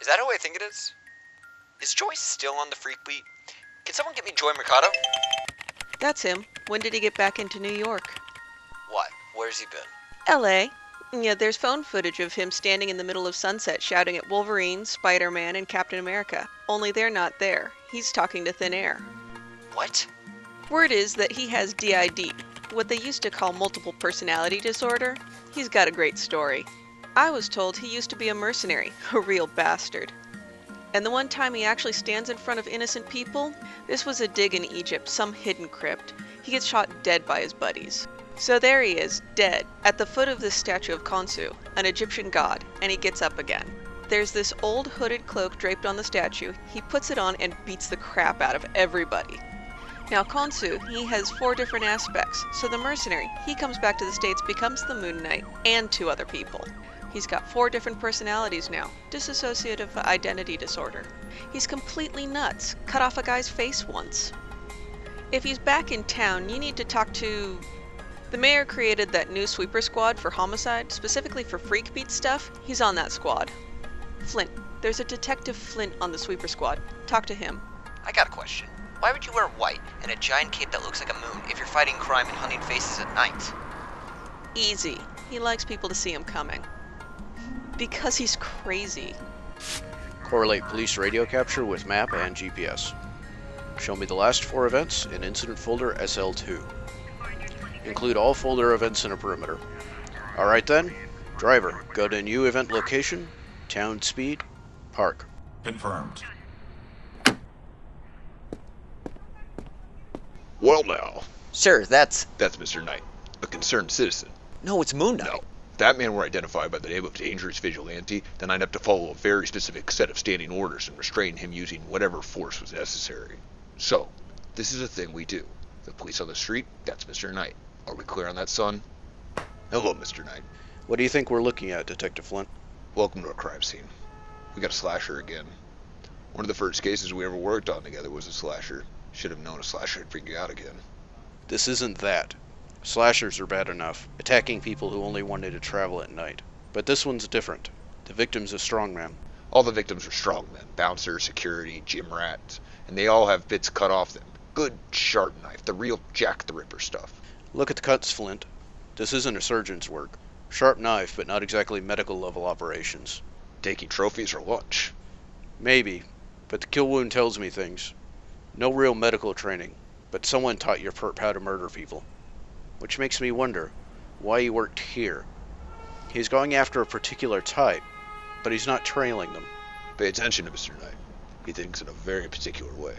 Is that who I think it is? Is Joy still on the freak beat? Can someone get me Joy Mercado? That's him. When did he get back into New York? What? Where's he been? L.A. Yeah, there's phone footage of him standing in the middle of Sunset shouting at Wolverine, Spider-Man, and Captain America. Only they're not there. He's talking to thin air. What? Word is that he has DID, what they used to call multiple personality disorder. He's got a great story. I was told he used to be a mercenary, a real bastard. And the one time he actually stands in front of innocent people, this was a dig in Egypt, some hidden crypt. He gets shot dead by his buddies. So there he is, dead, at the foot of this statue of Khonsu, an Egyptian god, and he gets up again. There's this old hooded cloak draped on the statue. He puts it on and beats the crap out of everybody. Now Khonsu, he has 4 different aspects, so the mercenary, he comes back to the States, becomes the Moon Knight, and 2 other people. He's got 4 different personalities now, dissociative identity disorder. He's completely nuts, cut off a guy's face once. If he's back in town, you need to talk to... The mayor created that new sweeper squad for homicide, specifically for freak beat stuff. He's on that squad. Flint. There's a Detective Flint on the sweeper squad. Talk to him. I got a question. Why would you wear white and a giant cape that looks like a moon if you're fighting crime and hunting faces at night? Easy. He likes people to see him coming. Because he's crazy. Correlate police radio capture with map and GPS. Show me the last 4 events in incident folder SL2. Include all folder events in a perimeter. Alright then, driver, go to new event location, town speed, park. Confirmed. Well now, Sir, that's Mr. Knight, a concerned citizen. No, it's Moon Knight. No, if that man were identified by the name of Dangerous Vigilante, then I'd have to follow a very specific set of standing orders and restrain him using whatever force was necessary. So, this is a thing we do. The police on the street, that's Mr. Knight. Are we clear on that, son? Hello, Mr. Knight. What do you think we're looking at, Detective Flint? Welcome to a crime scene. We got a slasher again. One of the first cases we ever worked on together was a slasher. Should have known a slasher would freak you out again. This isn't that. Slashers are bad enough, attacking people who only wanted to travel at night. But this one's different. The victim's a strongman. All the victims are strongmen, bouncers, security, gym rats, and they all have bits cut off them. Good sharp knife, the real Jack the Ripper stuff. Look at the cuts, Flint. This isn't a surgeon's work. Sharp knife, but not exactly medical level operations. Taking trophies or lunch. Maybe, but the kill wound tells me things. No real medical training, but someone taught your perp how to murder people. Which makes me wonder why he worked here. He's going after a particular type, but he's not trailing them. Pay attention to Mr. Knight. He thinks in a very particular way.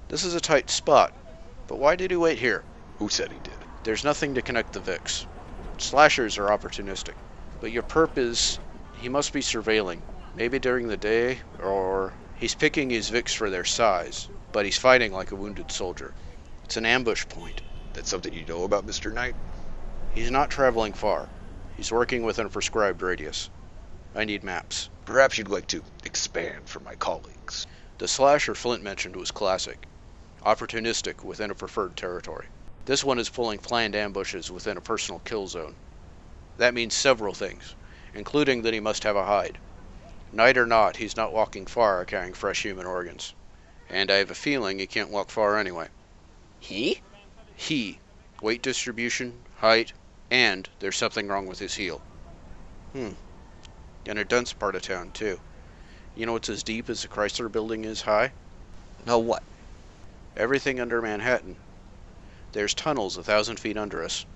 This is a tight spot, but why did he wait here? Who said he did? There's nothing to connect the Vicks. Slashers are opportunistic, but your perp is... he must be surveilling. Maybe during the day, or... he's picking his Vicks for their size, but he's fighting like a wounded soldier. It's an ambush point. That's something you know about Mr. Knight? He's not traveling far. He's working within a prescribed radius. I need maps. Perhaps you'd like to expand for my colleagues. The slasher Flint mentioned was classic. Opportunistic within a preferred territory. This one is pulling planned ambushes within a personal kill zone. That means several things, including that he must have a hide. Night or not, he's not walking far carrying fresh human organs. And I have a feeling he can't walk far anyway. He? He. Weight distribution, height, and there's something wrong with his heel. In a dense part of town, too. You know it's as deep as the Chrysler Building is high? No, what? Everything under Manhattan. There's tunnels 1,000 feet under us.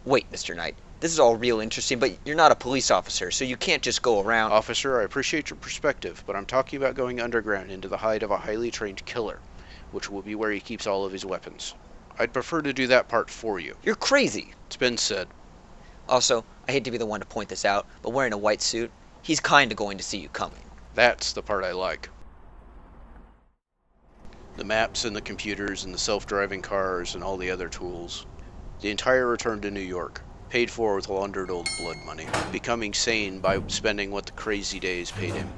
Wait, Mr. Knight. This is all real interesting, but you're not a police officer, so you can't just go around... Officer, I appreciate your perspective, but I'm talking about going underground into the hide of a highly trained killer, which will be where he keeps all of his weapons. I'd prefer to do that part for you. You're crazy! It's been said. Also, I hate to be the one to point this out, but wearing a white suit, he's kinda going to see you coming. That's the part I like. The maps and the computers and the self-driving cars and all the other tools. The entire return to New York, paid for with laundered old blood money, becoming sane by spending what the crazy days paid him.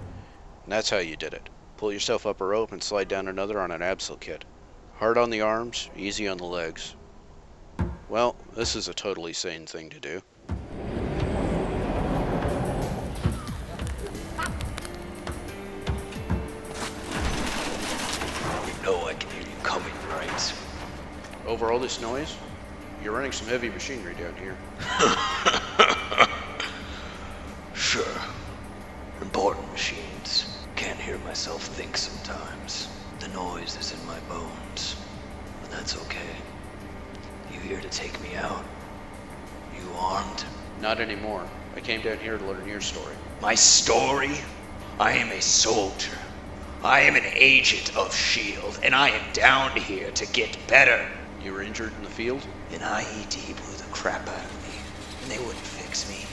And that's how you did it. Pull yourself up a rope and slide down another on an Absol kit. Hard on the arms, easy on the legs. Well, this is a totally sane thing to do. Over all this noise? You're running some heavy machinery down here. Sure. Important machines. Can't hear myself think sometimes. The noise is in my bones. But that's okay. You here to take me out? You armed? Not anymore. I came down here to learn your story. My story? I am a soldier. I am an agent of S.H.I.E.L.D., and I am down here to get better. You were injured in the field? An IED blew the crap out of me, and they wouldn't fix me.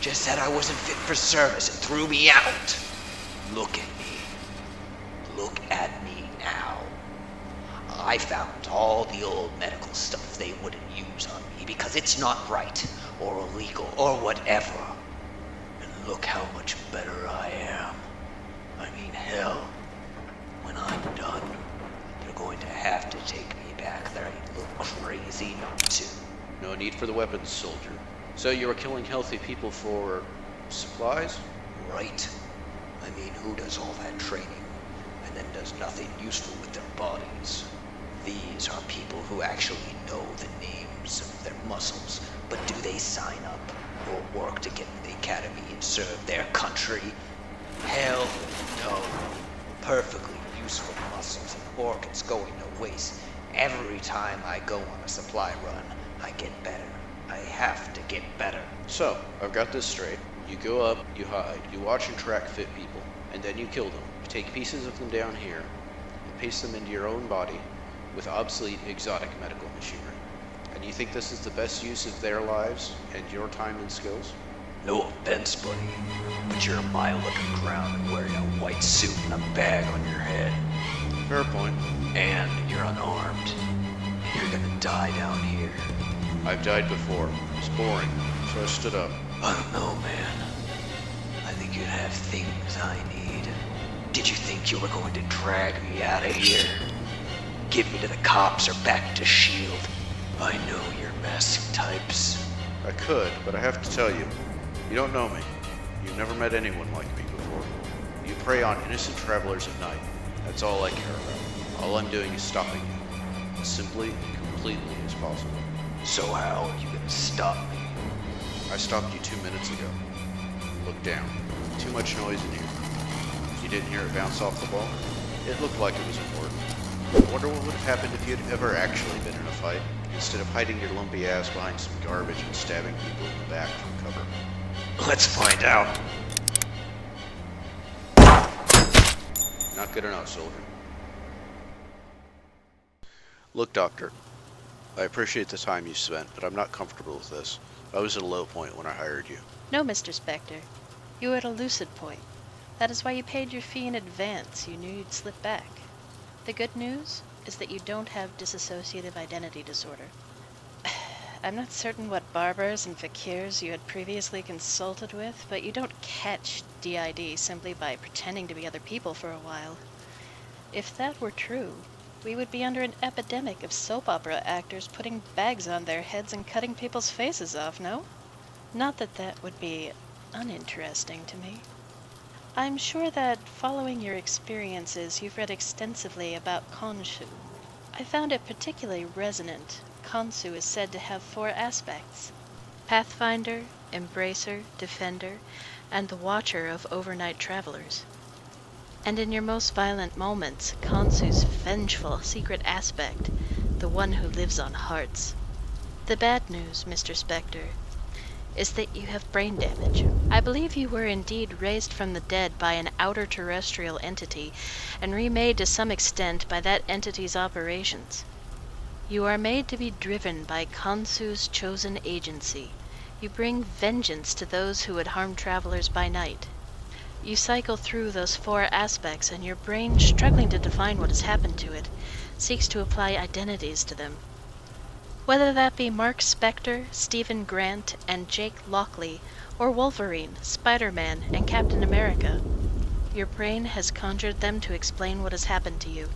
Just said I wasn't fit for service and threw me out. Look at me. Look at me now. I found all the old medical stuff they wouldn't use on me because it's not right or illegal or whatever. And look how much better I am. I mean, hell, when I'm done, they're going to have to take me back there and look crazy not to. No need for the weapons, soldier. So you were killing healthy people for supplies? Right? I mean, who does all that training and then does nothing useful with their bodies? These are people who actually know the names of their muscles, but do they sign up or work to get in the academy and serve their country? Hell no. Perfectly useful muscles and organs going to waste. Every time I go on a supply run, I get better. I have to get better. So, I've got this straight. You go up, you hide, you watch and track fit people, and then you kill them. You take pieces of them down here, and paste them into your own body with obsolete, exotic medical machinery. And you think this is the best use of their lives and your time and skills? No offense, buddy, but you're a mile underground and wearing a white suit and a bag on your head. Fair point. And you're unarmed. And you're gonna die down here. I've died before. It's boring, so I stood up. I don't know, man. I think you'd have things I need. Did you think you were going to drag me out of here? Give me to the cops or back to S.H.I.E.L.D.? I know your masked types. I could, but I have to tell you, you don't know me. You've never met anyone like me before. You prey on innocent travelers at night. That's all I care about. All I'm doing is stopping you. As simply and completely as possible. So how are you gonna stop me? I stopped you 2 minutes ago. Look down. Too much noise in here. You didn't hear it bounce off the wall? It looked like it was important. I wonder what would have happened if you'd ever actually been in a fight, instead of hiding your lumpy ass behind some garbage and stabbing people in the back from cover. Let's find out. Not good enough, soldier. Look, Doctor. I appreciate the time you spent, but I'm not comfortable with this. I was at a low point when I hired you. No, Mr. Spectre. You were at a lucid point. That is why you paid your fee in advance. You knew you'd slip back. The good news is that you don't have dissociative identity disorder. I'm not certain what barbers and fakirs you had previously consulted with, but you don't catch DID simply by pretending to be other people for a while. If that were true, we would be under an epidemic of soap opera actors putting bags on their heads and cutting people's faces off, no? Not that that would be uninteresting to me. I'm sure that following your experiences, you've read extensively about Khonshu. I found it particularly resonant. Khonshu is said to have 4 aspects: Pathfinder, Embracer, Defender, and the Watcher of overnight travelers. And in your most violent moments, Khonshu's vengeful secret aspect, the one who lives on hearts. The bad news, Mr. Spectre, is that you have brain damage. I believe you were indeed raised from the dead by an outer terrestrial entity, and remade to some extent by that entity's operations. You are made to be driven by Khonshu's chosen agency. You bring vengeance to those who would harm travelers by night. You cycle through those 4 aspects, and your brain, struggling to define what has happened to it, seeks to apply identities to them. Whether that be Mark Spector, Stephen Grant, and Jake Lockley, or Wolverine, Spider-Man, and Captain America, your brain has conjured them to explain what has happened to you.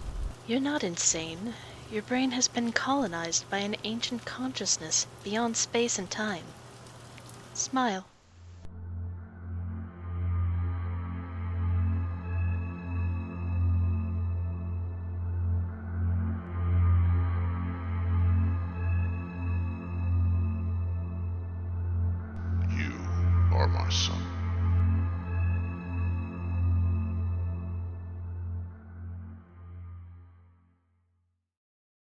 You're not insane. Your brain has been colonized by an ancient consciousness beyond space and time. Smile. awesome.